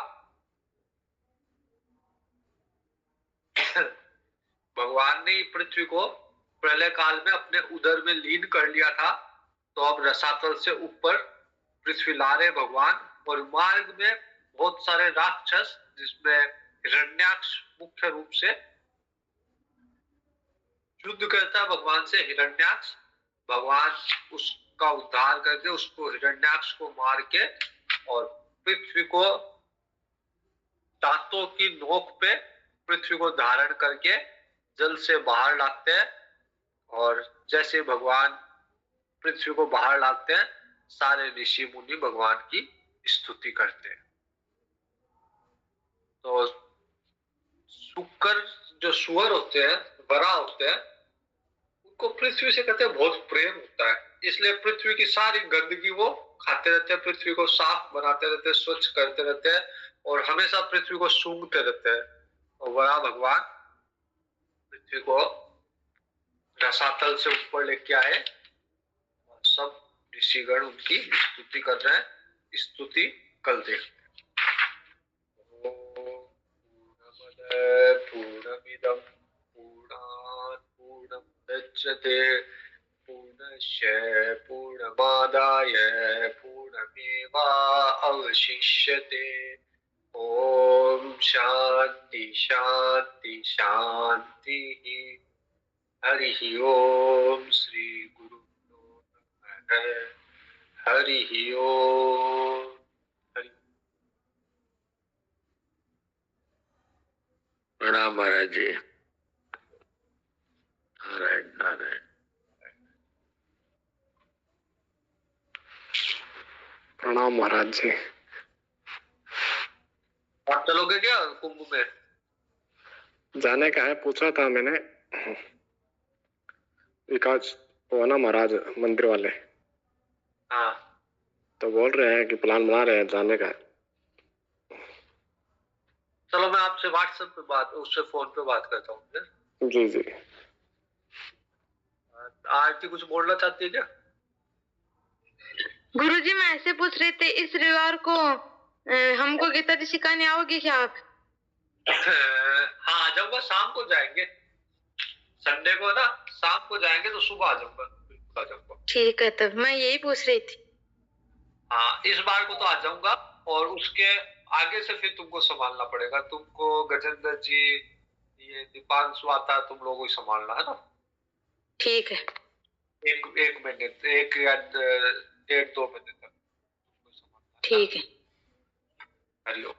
भगवान ने पृथ्वी को प्रलय काल में अपने उदर में लीन कर लिया था। तो अब रसातल से ऊपर पृथ्वी ला रहे भगवान। और मार्ग में बहुत सारे राक्षस, जिसमें हिरण्याक्ष मुख्य रूप से युद्ध करता है भगवान से। हिरण्याक्ष भगवान उसका उद्धार करके उसको हिरण्याक्ष को मार के और पृथ्वी को दांतों की नोक पे पृथ्वी को धारण करके जल से बाहर लाते हैं। और जैसे भगवान पृथ्वी को बाहर लाते हैं, सारे ऋषि मुनि भगवान की स्तुति करते हैं। तो शुकर जो सुअर होते हैं, वराह होते हैं, उनको पृथ्वी से कहते हैं बहुत प्रेम होता है। इसलिए पृथ्वी की सारी गंदगी वो खाते रहते हैं, पृथ्वी को साफ बनाते रहते हैं, स्वच्छ करते रहते हैं और हमेशा पृथ्वी को सूंघते रहते हैं। और वराह भगवान पृथ्वी को रसातल से ऊपर लेके आए। सब ऋषिगण उनकी स्तुति कर रहे हैं। स्तुति कल देखते हैं। पूर्णमिदं पूर्णात् पूर्णमुदच्यते पूर्णस्य पूर्णमादाय पूर्णमेवावशिष्यते। ओम शांति शांति शांति। हरि ओम श्री गुरु नमः। हरि ओम। प्रणाम महाराज जी। नारायण नारायण। प्रणाम महाराज जी। आप चलोगे क्या कुंभ में? जाने का है, पूछा था मैंने। विकास वो ना महाराज मंदिर वाले, हाँ, तो बोल रहे हैं कि प्लान बना रहे हैं जाने का। चलो मैं आपसे व्हाट्सएप पे बात, उससे फोन पे बात करता हूँ। जी जी। आरती कुछ बोलना चाहती है क्या? गुरुजी मैं ऐसे पूछ रहे थे, इस रविवार को हमको गीता जी सिखाने आओगे क्या आप? हाँ आ जाऊंगा, शाम को जाएंगे। संडे को ना शाम को जाएंगे तो सुबह आ जाऊंगा, बिल्कुल आ जाऊंगा। ठीक है, तब मैं यही पूछ रही थी। हाँ इस बार को तो आ जाऊंगा और उसके आगे से फिर तुमको संभालना पड़ेगा। तुमको गजेंद्र जी, ये दीपांशु आता है, तुम लोगों को संभालना है ना। ठीक है। एक महीने, एक या 1.5-2 महीने तक। ठीक है। हरिओम।